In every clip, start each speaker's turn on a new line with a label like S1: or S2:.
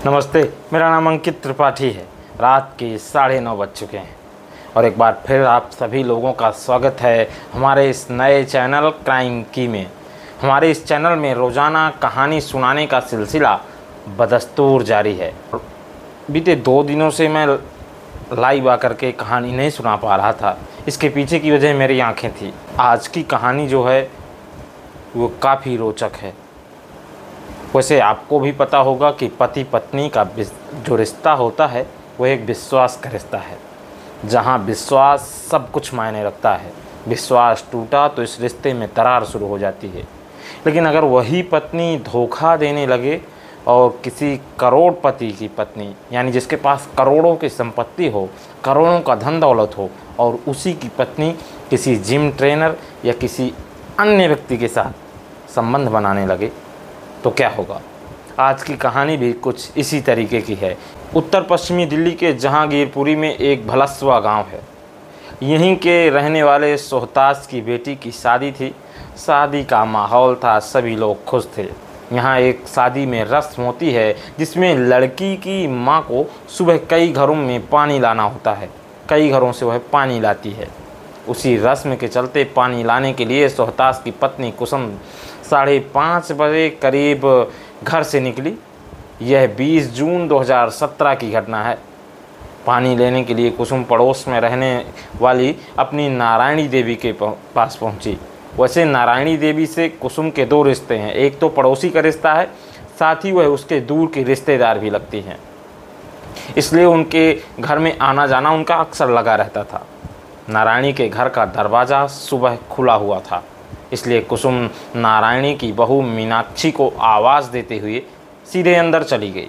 S1: नमस्ते, मेरा नाम अंकित त्रिपाठी है। रात के 9:30 बज चुके हैं और एक बार फिर आप सभी लोगों का स्वागत है हमारे इस नए चैनल क्राइम की में। हमारे इस चैनल में रोज़ाना कहानी सुनाने का सिलसिला बदस्तूर जारी है। बीते 2 दिनों से मैं लाइव आकर के कहानी नहीं सुना पा रहा था। इसके पीछे की वजह मेरी आंखें थी। आज की कहानी जो है वो काफ़ी रोचक है। वैसे आपको भी पता होगा कि पति पत्नी का जो रिश्ता होता है वो एक विश्वास का रिश्ता है, जहाँ विश्वास सब कुछ मायने रखता है। विश्वास टूटा तो इस रिश्ते में दरार शुरू हो जाती है। लेकिन अगर वही पत्नी धोखा देने लगे और किसी करोड़पति की पत्नी, यानी जिसके पास करोड़ों की संपत्ति हो, करोड़ों का धन दौलत हो, और उसी की पत्नी किसी जिम ट्रेनर या किसी अन्य व्यक्ति के साथ संबंध बनाने लगे तो क्या होगा। आज की कहानी भी कुछ इसी तरीके की है। उत्तर पश्चिमी दिल्ली के जहांगीरपुरी में एक भलसवा गांव है। यहीं के रहने वाले सोहताज की बेटी की शादी थी। शादी का माहौल था, सभी लोग खुश थे। यहाँ एक शादी में रस्म होती है जिसमें लड़की की माँ को सुबह कई घरों में पानी लाना होता है। कई घरों से वह पानी लाती है। उसी रस्म के चलते पानी लाने के लिए सोहताज की पत्नी कुसुम 5:30 बजे करीब घर से निकली। यह 20 जून 2017 की घटना है। पानी लेने के लिए कुसुम पड़ोस में रहने वाली अपनी नारायणी देवी के पास पहुंची। वैसे नारायणी देवी से कुसुम के 2 रिश्ते हैं। एक तो पड़ोसी का रिश्ता है, साथ ही वह उसके दूर की रिश्तेदार भी लगती हैं। इसलिए उनके घर में आना जाना उनका अक्सर लगा रहता था। नारायणी के घर का दरवाज़ा सुबह खुला हुआ था, इसलिए कुसुम नारायणी की बहू मीनाक्षी को आवाज़ देते हुए सीधे अंदर चली गई।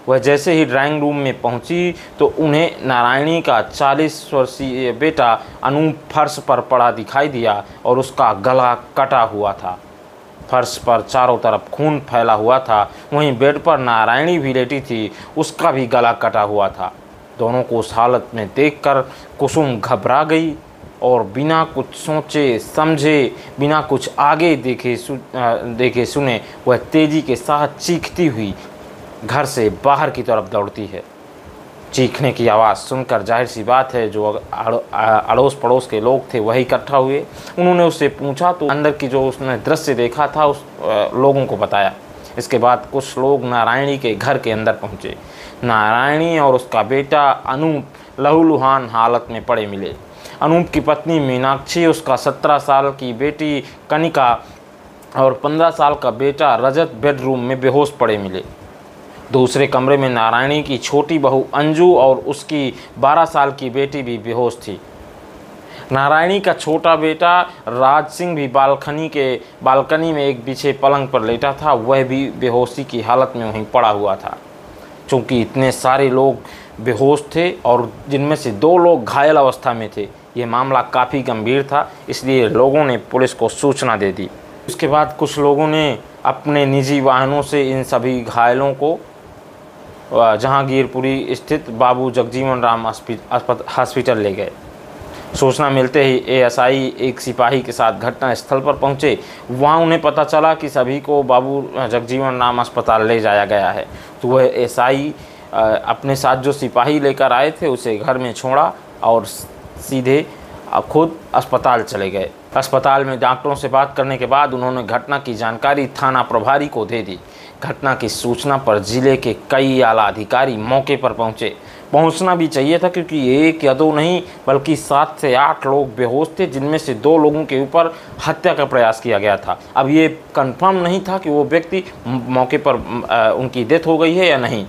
S1: वह जैसे ही ड्राइंग रूम में पहुंची तो उन्हें नारायणी का 40 वर्षीय बेटा अनूप फर्श पर पड़ा दिखाई दिया और उसका गला कटा हुआ था। फर्श पर चारों तरफ खून फैला हुआ था। वहीं बेड पर नारायणी भी लेटी थी, उसका भी गला कटा हुआ था। दोनों को उस हालत में देखकर कुसुम घबरा गई और बिना कुछ सोचे समझे, बिना कुछ आगे देखे सुने वह तेज़ी के साथ चीखती हुई घर से बाहर की तरफ दौड़ती है। चीखने की आवाज़ सुनकर जाहिर सी बात है जो अड़ोस पड़ोस के लोग थे वही इकट्ठा हुए। उन्होंने उससे पूछा तो अंदर की जो उसने दृश्य देखा था उस लोगों को बताया। इसके बाद कुछ लोग नारायणी के घर के अंदर पहुँचे। नारायणी और उसका बेटा अनूप लहूलुहान हालत में पड़े मिले। अनूप की पत्नी मीनाक्षी, उसका 17 साल की बेटी कनिका और 15 साल का बेटा रजत बेडरूम में बेहोश पड़े मिले। दूसरे कमरे में नारायणी की छोटी बहू अंजू और उसकी 12 साल की बेटी भी बेहोश थी। नारायणी का छोटा बेटा राज सिंह भी बालकनी में एक बिछे पलंग पर लेटा था। वह भी बेहोशी की हालत में वहीं पड़ा हुआ था। चूँकि इतने सारे लोग बेहोश थे और जिनमें से 2 लोग घायल अवस्था में थे, ये मामला काफ़ी गंभीर था, इसलिए लोगों ने पुलिस को सूचना दे दी। उसके बाद कुछ लोगों ने अपने निजी वाहनों से इन सभी घायलों को जहांगीरपुरी स्थित बाबू जगजीवन राम हॉस्पिटल ले गए। सूचना मिलते ही एएसआई एक सिपाही के साथ घटना स्थल पर पहुंचे। वहां उन्हें पता चला कि सभी को बाबू जगजीवन राम अस्पताल ले जाया गया है। तो वह एएसआई अपने साथ जो सिपाही लेकर आए थे उसे घर में छोड़ा और सीधे खुद अस्पताल चले गए। अस्पताल में डॉक्टरों से बात करने के बाद उन्होंने घटना की जानकारी थाना प्रभारी को दे दी। घटना की सूचना पर जिले के कई आला अधिकारी मौके पर पहुंचना भी चाहिए था, क्योंकि 1 या 2 नहीं बल्कि 7 से 8 लोग बेहोश थे, जिनमें से 2 लोगों के ऊपर हत्या का प्रयास किया गया था। अब ये कंफर्म नहीं था कि वो व्यक्ति मौके पर उनकी डेथ हो गई है या नहीं।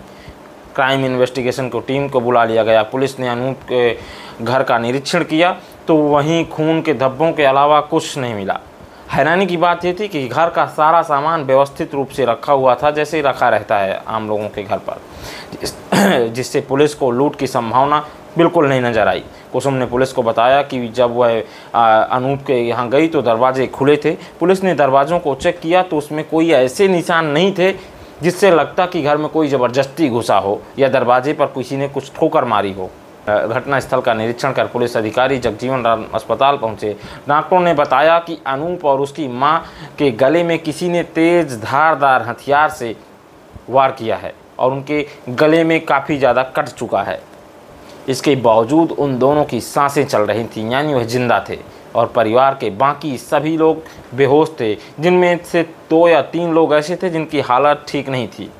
S1: क्राइम इन्वेस्टिगेशन को टीम को बुला लिया गया। पुलिस ने अनूप के घर का निरीक्षण किया तो वहीं खून के धब्बों के अलावा कुछ नहीं मिला। हैरानी की बात यह थी कि घर का सारा सामान व्यवस्थित रूप से रखा हुआ था, जैसे रखा रहता है आम लोगों के घर पर, जिससे पुलिस को लूट की संभावना बिल्कुल नहीं नजर आई। कुसुम ने पुलिस को बताया कि जब वह अनूप के यहाँ गई तो दरवाजे खुले थे। पुलिस ने दरवाज़ों को चेक किया तो उसमें कोई ऐसे निशान नहीं थे जिससे लगता कि घर में कोई ज़बरदस्ती घुसा हो या दरवाजे पर किसी ने कुछ ठोकर मारी हो। घटना स्थल का निरीक्षण कर पुलिस अधिकारी जगजीवन राम अस्पताल पहुंचे। डॉक्टरों ने बताया कि अनूप और उसकी मां के गले में किसी ने तेज धारदार हथियार से वार किया है। और उनके गले में काफ़ी ज़्यादा कट चुका है। इसके बावजूद उन दोनों की सांसें चल रही थीं, यानी वह जिंदा थे, और परिवार के बाकी सभी लोग बेहोश थे, जिनमें से 2 या 3 लोग ऐसे थे जिनकी हालत ठीक नहीं थी।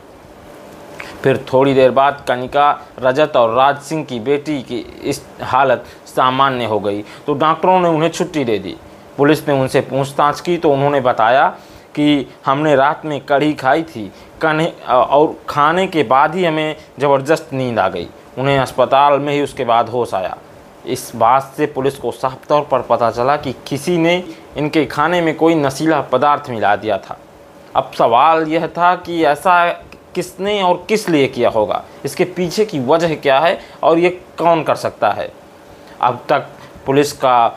S1: फिर थोड़ी देर बाद कनिका, रजत और राज सिंह की बेटी की इस हालत सामान्य हो गई तो डॉक्टरों ने उन्हें छुट्टी दे दी। पुलिस ने उनसे पूछताछ की तो उन्होंने बताया कि हमने रात में कढ़ी खाई थी और खाने के बाद ही हमें ज़बरदस्त नींद आ गई। उन्हें अस्पताल में ही उसके बाद होश आया। इस बात से पुलिस को साफ तौर पर पता चला कि किसी ने इनके खाने में कोई नशीला पदार्थ मिला दिया था। अब सवाल यह था कि ऐसा किसने और किस लिए किया होगा, इसके पीछे की वजह क्या है और ये कौन कर सकता है। अब तक पुलिस का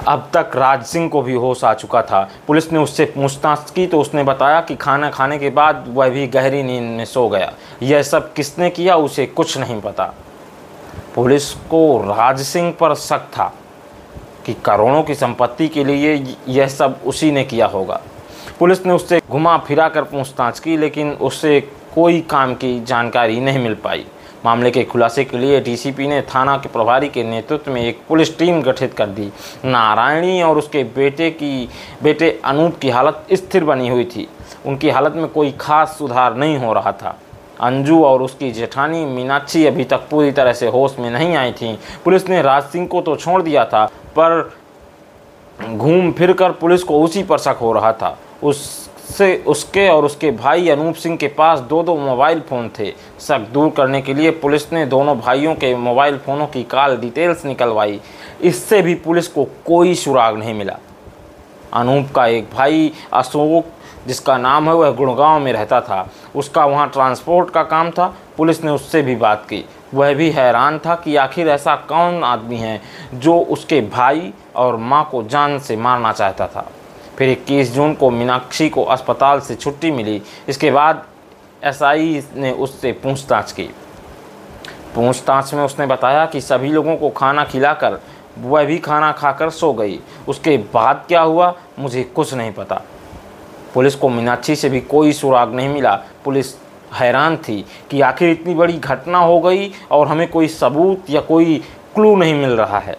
S1: अब तक राज सिंह को भी होश आ चुका था। पुलिस ने उससे पूछताछ की तो उसने बताया कि खाना खाने के बाद वह भी गहरी नींद में सो गया। यह सब किसने किया उसे कुछ नहीं पता। पुलिस को राज सिंह पर शक था कि करोड़ों की संपत्ति के लिए यह सब उसी ने किया होगा। पुलिस ने उससे घुमा फिरा कर पूछताछ की, लेकिन उससे कोई काम की जानकारी नहीं मिल पाई। मामले के खुलासे के लिए डीसीपी ने थाना के प्रभारी के नेतृत्व में एक पुलिस टीम गठित कर दी। नारायणी और उसके बेटे अनूप की हालत स्थिर बनी हुई थी। उनकी हालत में कोई खास सुधार नहीं हो रहा था। अंजू और उसकी जेठानी मीनाक्षी अभी तक पूरी तरह से होश में नहीं आई थीं। पुलिस ने राज सिंह को तो छोड़ दिया था, पर घूम फिर कर पुलिस को उसी पर शक हो रहा था। उसके और उसके भाई अनूप सिंह के पास 2 मोबाइल फ़ोन थे। शक दूर करने के लिए पुलिस ने दोनों भाइयों के मोबाइल फ़ोनों की कॉल डिटेल्स निकलवाई। इससे भी पुलिस को कोई सुराग नहीं मिला। अनूप का एक भाई अशोक, जिसका नाम है, वह गुड़गांव में रहता था। उसका वहाँ ट्रांसपोर्ट का काम था। पुलिस ने उससे भी बात की। वह भी हैरान था कि आखिर ऐसा कौन आदमी है जो उसके भाई और माँ को जान से मारना चाहता था। फिर 21 जून को मीनाक्षी को अस्पताल से छुट्टी मिली। इसके बाद एसआई ने उससे पूछताछ की। पूछताछ में उसने बताया कि सभी लोगों को खाना खिलाकर वह भी खाना खाकर सो गई। उसके बाद क्या हुआ मुझे कुछ नहीं पता। पुलिस को मीनाक्षी से भी कोई सुराग नहीं मिला। पुलिस हैरान थी कि आखिर इतनी बड़ी घटना हो गई और हमें कोई सबूत या कोई क्लू नहीं मिल रहा है।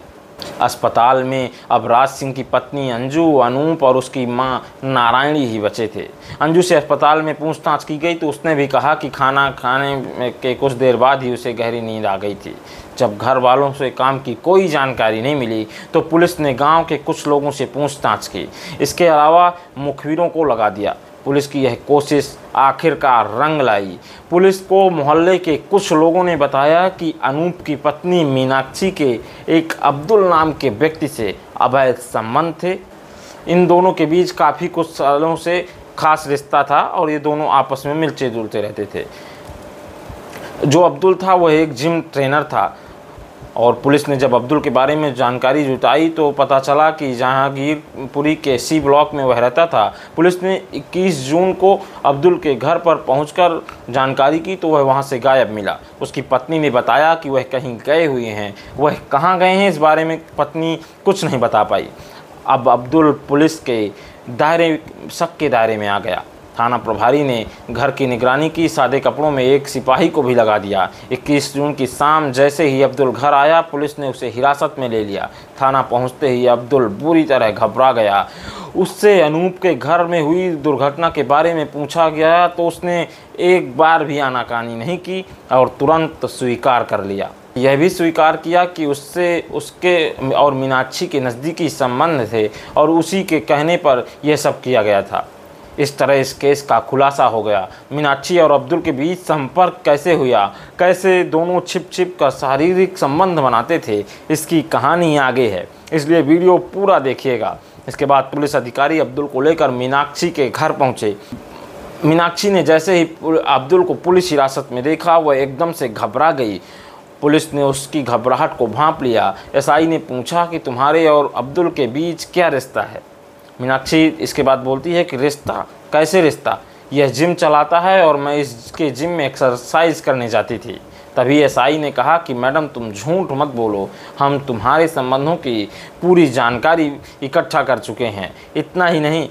S1: अस्पताल में अब राज सिंह की पत्नी अंजू, अनूप और उसकी मां नारायणी ही बचे थे। अंजू से अस्पताल में पूछताछ की गई तो उसने भी कहा कि खाना खाने के कुछ देर बाद ही उसे गहरी नींद आ गई थी। जब घर वालों से काम की कोई जानकारी नहीं मिली तो पुलिस ने गांव के कुछ लोगों से पूछताछ की। इसके अलावा मुखबिरों को लगा दिया। पुलिस की यह कोशिश आखिरकार रंग लाई। पुलिस को मोहल्ले के कुछ लोगों ने बताया कि अनूप की पत्नी मीनाक्षी के एक अब्दुल नाम के व्यक्ति से अवैध संबंध थे। इन दोनों के बीच काफ़ी कुछ सालों से खास रिश्ता था और ये दोनों आपस में मिलते जुलते रहते थे। जो अब्दुल था वह एक जिम ट्रेनर था और पुलिस ने जब अब्दुल के बारे में जानकारी जुटाई तो पता चला कि जहांगीरपुरी के सी ब्लॉक में वह रहता था। पुलिस ने 21 जून को अब्दुल के घर पर पहुंचकर जानकारी की तो वह वहां से गायब मिला। उसकी पत्नी ने बताया कि वह कहीं गए हुए हैं। वह कहां गए हैं इस बारे में पत्नी कुछ नहीं बता पाई। अब अब्दुल पुलिस के शक के दायरे में आ गया। थाना प्रभारी ने घर की निगरानी की। सादे कपड़ों में एक सिपाही को भी लगा दिया। 21 जून की शाम जैसे ही अब्दुल घर आया पुलिस ने उसे हिरासत में ले लिया। थाना पहुंचते ही अब्दुल बुरी तरह घबरा गया। उससे अनूप के घर में हुई दुर्घटना के बारे में पूछा गया तो उसने एक बार भी आनाकानी नहीं की और तुरंत स्वीकार कर लिया। यह भी स्वीकार किया कि उसके और मीनाक्षी के नज़दीकी संबंध थे और उसी के कहने पर यह सब किया गया था। इस तरह इस केस का खुलासा हो गया। मीनाक्षी और अब्दुल के बीच संपर्क कैसे हुआ, कैसे दोनों छिप छिप कर शारीरिक संबंध बनाते थे, इसकी कहानी आगे है, इसलिए वीडियो पूरा देखिएगा। इसके बाद पुलिस अधिकारी अब्दुल को लेकर मीनाक्षी के घर पहुंचे। मीनाक्षी ने जैसे ही अब्दुल को पुलिस हिरासत में देखा वह एकदम से घबरा गई। पुलिस ने उसकी घबराहट को भांप लिया। एसआई ने पूछा कि तुम्हारे और अब्दुल के बीच क्या रिश्ता है। मीनाक्षी इसके बाद बोलती है कि रिश्ता, कैसे रिश्ता? यह जिम चलाता है और मैं इसके जिम में एक्सरसाइज करने जाती थी। तभी एसआई ने कहा कि मैडम तुम झूठ मत बोलो, हम तुम्हारे संबंधों की पूरी जानकारी इकट्ठा कर चुके हैं। इतना ही नहीं,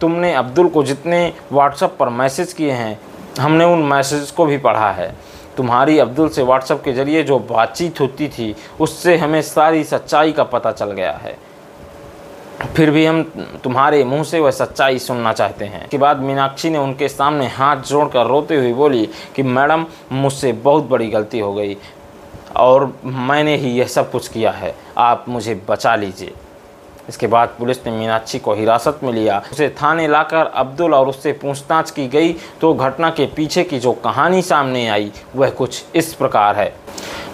S1: तुमने अब्दुल को जितने व्हाट्सएप पर मैसेज किए हैं हमने उन मैसेज को भी पढ़ा है। तुम्हारी अब्दुल से व्हाट्सएप के ज़रिए जो बातचीत होती थी उससे हमें सारी सच्चाई का पता चल गया है। फिर भी हम तुम्हारे मुंह से वह सच्चाई सुनना चाहते हैं। इसके बाद मीनाक्षी ने उनके सामने हाथ जोड़कर रोते हुए बोली कि मैडम मुझसे बहुत बड़ी गलती हो गई और मैंने ही यह सब कुछ किया है, आप मुझे बचा लीजिए। इसके बाद पुलिस ने मीनाक्षी को हिरासत में लिया। उसे थाने लाकर अब्दुल और उससे पूछताछ की गई तो घटना के पीछे की जो कहानी सामने आई वह कुछ इस प्रकार है।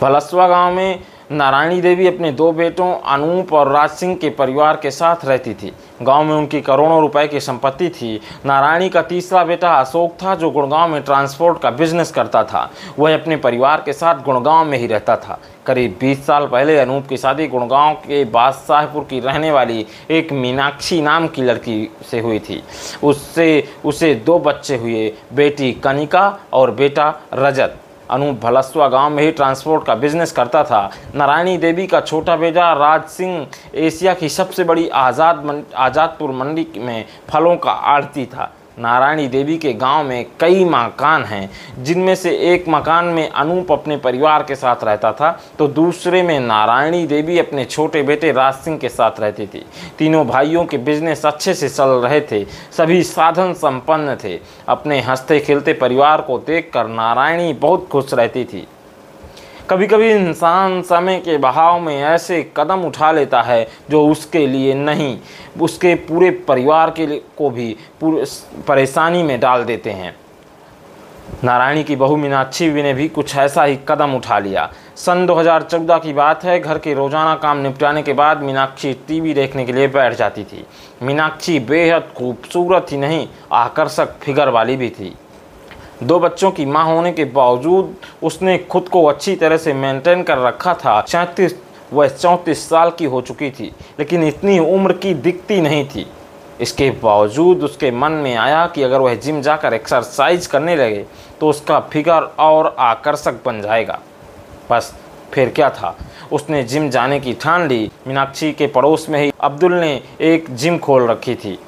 S1: भलसवा गांव में नारायणी देवी अपने 2 बेटों अनूप और राज सिंह के परिवार के साथ रहती थी। गांव में उनकी करोड़ों रुपए की संपत्ति थी। नारायणी का तीसरा बेटा अशोक था जो गुड़गांव में ट्रांसपोर्ट का बिजनेस करता था। वह अपने परिवार के साथ गुड़गांव में ही रहता था। करीब 20 साल पहले अनूप की शादी गुड़गांव के बादशाहपुर की रहने वाली एक मीनाक्षी नाम की लड़की से हुई थी। उसे 2 बच्चे हुए, बेटी कनिका और बेटा रजत। अनूप भलसवा गांव में ही ट्रांसपोर्ट का बिजनेस करता था। नारायणी देवी का छोटा बेटा राज सिंह एशिया की सबसे बड़ी आज़ादपुर मंडी में फलों का आढ़ती था। नारायणी देवी के गांव में कई मकान हैं, जिनमें से एक मकान में अनूप अपने परिवार के साथ रहता था तो दूसरे में नारायणी देवी अपने छोटे बेटे राज सिंह के साथ रहती थी। तीनों भाइयों के बिजनेस अच्छे से चल रहे थे, सभी साधन संपन्न थे। अपने हंसते खेलते परिवार को देखकर नारायणी बहुत खुश रहती थी। कभी कभी इंसान समय के बहाव में ऐसे कदम उठा लेता है जो उसके लिए नहीं, उसके पूरे परिवार के लिए को भी परेशानी में डाल देते हैं। नारायणी की बहू मीनाक्षी ने भी कुछ ऐसा ही कदम उठा लिया। सन 2014 की बात है। घर के रोजाना काम निपटाने के बाद मीनाक्षी टीवी देखने के लिए बैठ जाती थी। मीनाक्षी बेहद खूबसूरत ही नहीं, आकर्षक फिगर वाली भी थी। 2 बच्चों की मां होने के बावजूद उसने खुद को अच्छी तरह से मेंटेन कर रखा था। 34 साल की हो चुकी थी, लेकिन इतनी उम्र की दिखती नहीं थी। इसके बावजूद उसके मन में आया कि अगर वह जिम जाकर एक्सरसाइज करने लगे तो उसका फिगर और आकर्षक बन जाएगा। बस फिर क्या था, उसने जिम जाने की ठान ली। मीनाक्षी के पड़ोस में ही अब्दुल ने एक जिम खोल रखी थी।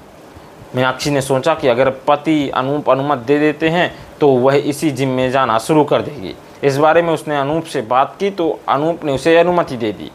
S1: मीनाक्षी ने सोचा कि अगर पति अनूप अनुमति दे देते हैं तो वह इसी जिम में जाना शुरू कर देगी। इस बारे में उसने अनूप से बात की तो अनूप ने उसे अनुमति दे दी।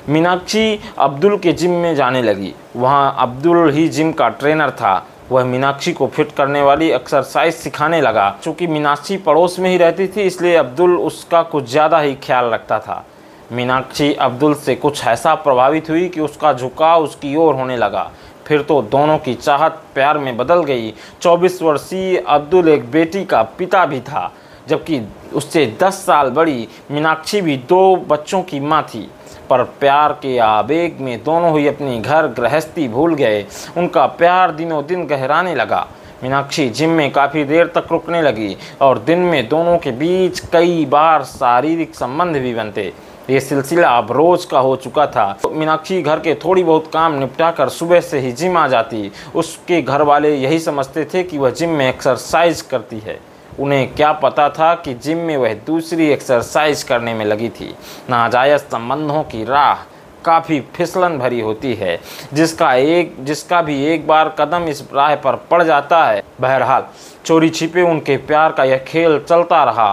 S1: मीनाक्षी अब्दुल के जिम में जाने लगी। वहाँ अब्दुल ही जिम का ट्रेनर था। वह मीनाक्षी को फिट करने वाली एक्सरसाइज सिखाने लगा। चूँकि मीनाक्षी पड़ोस में ही रहती थी इसलिए अब्दुल उसका कुछ ज़्यादा ही ख्याल रखता था। मीनाक्षी अब्दुल से कुछ ऐसा प्रभावित हुई कि उसका झुकाव उसकी ओर होने लगा। फिर तो दोनों की चाहत प्यार में बदल गई। 24 वर्षीय अब्दुल एक बेटी का पिता भी था, जबकि उससे 10 साल बड़ी मीनाक्षी भी 2 बच्चों की मां थी। पर प्यार के आवेग में दोनों ही अपनी घर गृहस्थी भूल गए। उनका प्यार दिनों दिन गहराने लगा। मीनाक्षी जिम में काफ़ी देर तक रुकने लगी और दिन में दोनों के बीच कई बार शारीरिक संबंध भी बनते। ये सिलसिला अब रोज का हो चुका था। मीनाक्षी घर के थोड़ी बहुत काम निपटाकर सुबह से ही जिम आ जाती। उसके घर वाले यही समझते थे कि वह जिम में एक्सरसाइज करती है। उन्हें क्या पता था कि जिम में वह दूसरी एक्सरसाइज करने में लगी थी। नाजायज़ संबंधों की राह काफ़ी फिसलन भरी होती है। जिसका भी एक बार कदम इस राह पर पड़ जाता है। बहरहाल चोरी छिपे उनके प्यार का यह खेल चलता रहा।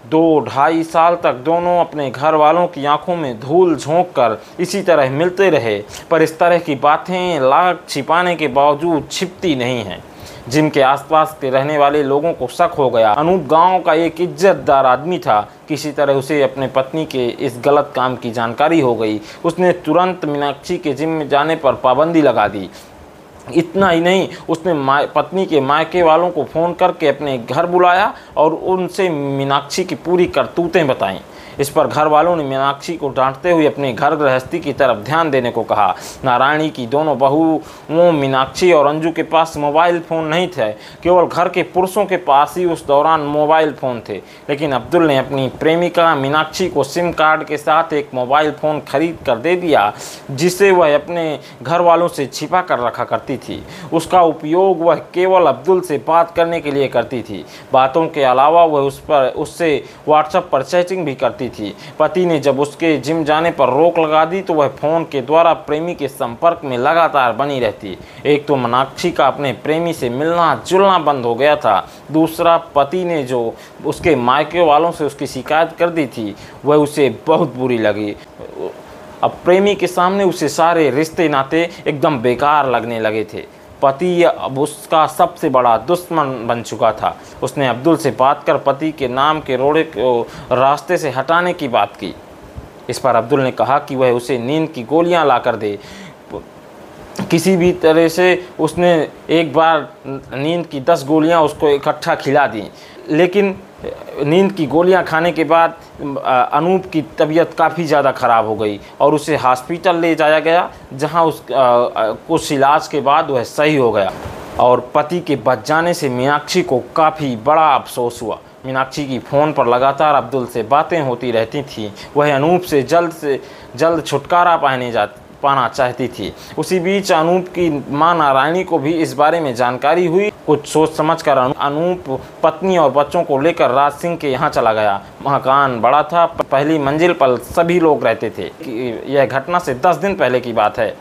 S1: 2-2.5 साल तक दोनों अपने घर वालों की आंखों में धूल झोंक कर इसी तरह मिलते रहे। पर इस तरह की बातें लाख छिपाने के बावजूद छिपती नहीं हैं। जिम के आसपास के रहने वाले लोगों को शक हो गया। अनूप गांव का एक इज्जतदार आदमी था। किसी तरह उसे अपने पत्नी के इस गलत काम की जानकारी हो गई। उसने तुरंत मीनाक्षी के जिम में जाने पर पाबंदी लगा दी। इतना ही नहीं, उसने पत्नी के मायके वालों को फ़ोन करके अपने घर बुलाया और उनसे मीनाक्षी की पूरी करतूतें बताईं। इस पर घर वालों ने मीनाक्षी को डांटते हुए अपने घर गृहस्थी की तरफ ध्यान देने को कहा। नारायणी की दोनों बहुओं मीनाक्षी और अंजू के पास मोबाइल फ़ोन नहीं थे, केवल घर के पुरुषों के पास ही उस दौरान मोबाइल फ़ोन थे। लेकिन अब्दुल ने अपनी प्रेमिका मीनाक्षी को सिम कार्ड के साथ एक मोबाइल फ़ोन खरीद कर दे दिया, जिसे वह अपने घर वालों से छिपा कर रखा करती थी। उसका उपयोग वह केवल अब्दुल से बात करने के लिए करती थी। बातों के अलावा वह उससे व्हाट्सएप पर चैटिंग भी करती थी। पति ने जब उसके जिम जाने पर रोक लगा दी तो वह फ़ोन के द्वारा प्रेमी के संपर्क में लगातार बनी रहती। एक तो मीनाक्षी का अपने प्रेमी से मिलना जुलना बंद हो गया था, दूसरा पति ने जो उसके मायके वालों से उसकी शिकायत कर दी थी वह उसे बहुत बुरी लगी। अब प्रेमी के सामने उसे सारे रिश्ते नाते एकदम बेकार लगने लगे थे। पति अब उसका सबसे बड़ा दुश्मन बन चुका था। उसने अब्दुल से बात कर पति के नाम के रोड़े को रास्ते से हटाने की बात की। इस पर अब्दुल ने कहा कि वह उसे नींद की गोलियां ला कर दे। किसी भी तरह से उसने एक बार नींद की 10 गोलियां उसको इकट्ठा खिला दी, लेकिन नींद की गोलियां खाने के बाद अनूप की तबीयत काफ़ी ज़्यादा ख़राब हो गई और उसे हॉस्पिटल ले जाया गया, जहां कुछ इलाज के बाद वह सही हो गया। और पति के बच जाने से मीनाक्षी को काफ़ी बड़ा अफसोस हुआ। मीनाक्षी की फ़ोन पर लगातार अब्दुल से बातें होती रहती थीं। वह अनूप से जल्द छुटकारा पाना चाहती थी। उसी बीच अनूप की मां नारायणी को भी इस बारे में जानकारी हुई। कुछ सोच समझकर अनूप पत्नी और बच्चों को लेकर राज सिंह के यहाँ चला गया। मकान बड़ा था, पहली मंजिल पर सभी लोग रहते थे। यह घटना से 10 दिन पहले की बात है।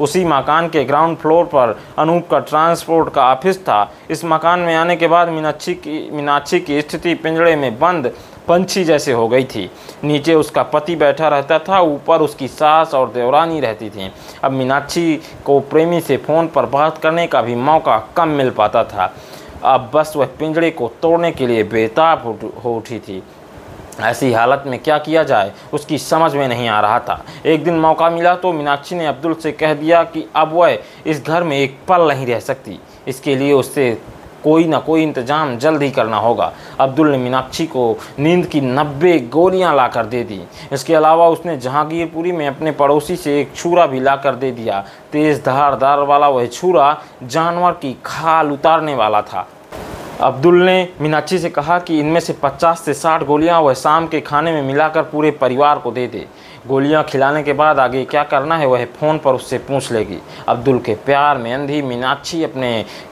S1: उसी मकान के ग्राउंड फ्लोर पर अनूप का ट्रांसपोर्ट का ऑफिस था। इस मकान में आने के बाद मीनाक्षी की स्थिति पिंजड़े में बंद पंछी जैसे हो गई थी। नीचे उसका पति बैठा रहता था, ऊपर उसकी सास और देवरानी रहती थी। अब मीनाक्षी को प्रेमी से फ़ोन पर बात करने का भी मौका कम मिल पाता था। अब बस वह पिंजड़े को तोड़ने के लिए बेताब हो उठी थी। ऐसी हालत में क्या किया जाए उसकी समझ में नहीं आ रहा था। एक दिन मौका मिला तो मीनाक्षी ने अब्दुल से कह दिया कि अब वह इस घर में एक पल नहीं रह सकती। इसके लिए उससे कोई ना कोई इंतजाम जल्द ही करना होगा। अब्दुल ने मीनाक्षी को नींद की 90 गोलियां लाकर दे दी। इसके अलावा उसने जहांगीरपुरी में अपने पड़ोसी से एक छुरा भी लाकर दे दिया। तेज़ धारदार वाला वह छुरा जानवर की खाल उतारने वाला था। अब्दुल ने मीनाक्षी से कहा कि इनमें से 50 से 60 गोलियां वह शाम के खाने में मिलाकर पूरे परिवार को दे दे। गोलियां खिलाने के बाद आगे क्या करना है वह फ़ोन पर उससे पूछ लेगी। अब्दुल के प्यार में अंधी मीनाक्षी अपने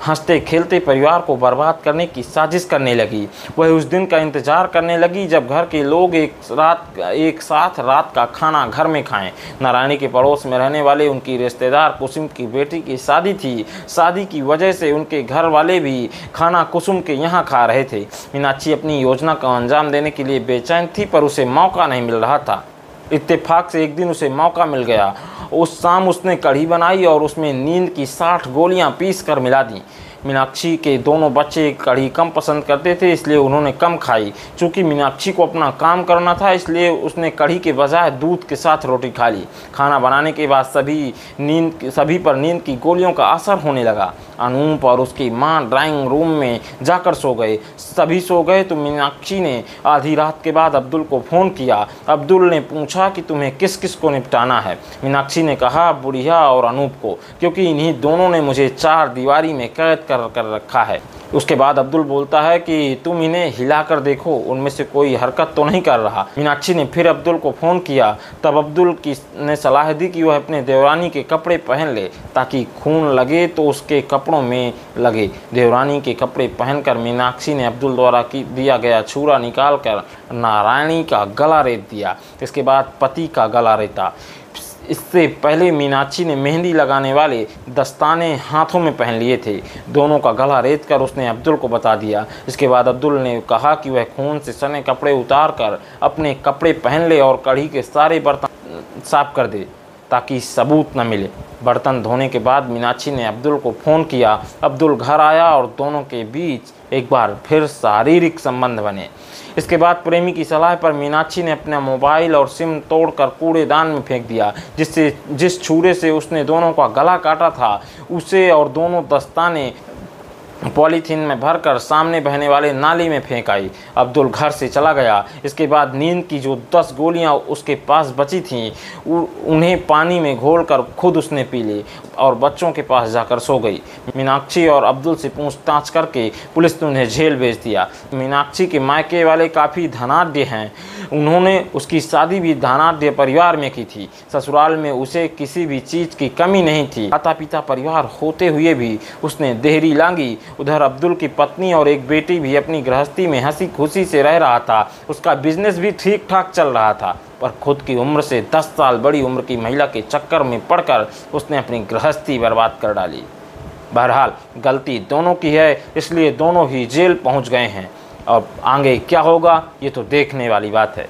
S1: हंसते खेलते परिवार को बर्बाद करने की साजिश करने लगी। वह उस दिन का इंतज़ार करने लगी जब घर के लोग एक साथ रात का खाना घर में खाएं। नारायणी के पड़ोस में रहने वाले उनकी रिश्तेदार कुसुम की बेटी की शादी थी। शादी की वजह से उनके घर वाले भी खाना कुसुम के यहाँ खा रहे थे। मीनाक्षी अपनी योजना का अंजाम देने के लिए बेचैन थी, पर उसे मौका नहीं मिल रहा था। इत्तेफाक से एक दिन उसे मौका मिल गया। उस शाम उसने कढ़ी बनाई और उसमें नींद की 60 गोलियां पीस कर मिला दी। मीनाक्षी के दोनों बच्चे कढ़ी कम पसंद करते थे, इसलिए उन्होंने कम खाई। चूँकि मीनाक्षी को अपना काम करना था, इसलिए उसने कढ़ी के बजाय दूध के साथ रोटी खा ली। खाना बनाने के बाद सभी पर नींद की गोलियों का असर होने लगा। अनूप और उसकी मां ड्राइंग रूम में जाकर सो गए। सभी सो गए तो मीनाक्षी ने आधी रात के बाद अब्दुल को फ़ोन किया। अब्दुल ने पूछा कि तुम्हें किस किस को निपटाना है। मीनाक्षी ने कहा बुढ़िया और अनूप को, क्योंकि इन्हीं दोनों ने मुझे 4 दीवारी में कैद कर रखा है। उसके बाद अब्दुल बोलता है कि तुम इन्हें हिलाकर देखो, उनमें से कोई हरकत तो नहीं कर रहा। मीनाक्षी ने फिर अब्दुल को फ़ोन किया। तब अब्दुल ने सलाह दी कि वह अपने देवरानी के कपड़े पहन ले, ताकि खून लगे तो उसके कपड़ों में लगे। देवरानी के कपड़े पहनकर मीनाक्षी ने अब्दुल द्वारा दिया गया छुरा निकाल कर नारायणी का गला रेत दिया। इसके बाद पति का गला रेता। इससे पहले मीनाक्षी ने मेहंदी लगाने वाले दस्ताने हाथों में पहन लिए थे। दोनों का गला रेत कर उसने अब्दुल को बता दिया। इसके बाद अब्दुल ने कहा कि वह खून से सने कपड़े उतार कर अपने कपड़े पहन ले और कढ़ी के सारे बर्तन साफ कर दे, ताकि सबूत न मिले। बर्तन धोने के बाद मीनाक्षी ने अब्दुल को फ़ोन किया। अब्दुल घर आया और दोनों के बीच एक बार फिर शारीरिक संबंध बने। इसके बाद प्रेमी की सलाह पर मीनाक्षी ने अपना मोबाइल और सिम तोड़कर कूड़ेदान में फेंक दिया। जिस छुरे से उसने दोनों का गला काटा था, उसे और दोनों दस्ताने पॉलीथीन में भरकर सामने बहने वाले नाली में फेंक आई। अब्दुल घर से चला गया। इसके बाद नींद की जो 10 गोलियां उसके पास बची थीं उन्हें पानी में घोलकर खुद उसने पी ली और बच्चों के पास जाकर सो गई। मीनाक्षी और अब्दुल से पूछताछ करके पुलिस ने उन्हें जेल भेज दिया। मीनाक्षी के मायके वाले काफ़ी धनाढ्य हैं। उन्होंने उसकी शादी भी धनाढ्य परिवार में की थी। ससुराल में उसे किसी भी चीज़ की कमी नहीं थी। माता पिता परिवार होते हुए भी उसने देहरी लांगी। उधर अब्दुल की पत्नी और एक बेटी भी अपनी गृहस्थी में हंसी खुशी से रह रहा था। उसका बिजनेस भी ठीक ठाक चल रहा था, पर खुद की उम्र से 10 साल बड़ी उम्र की महिला के चक्कर में पड़कर उसने अपनी गृहस्थी बर्बाद कर डाली। बहरहाल गलती दोनों की है, इसलिए दोनों ही जेल पहुंच गए हैं। अब आगे क्या होगा ये तो देखने वाली बात है।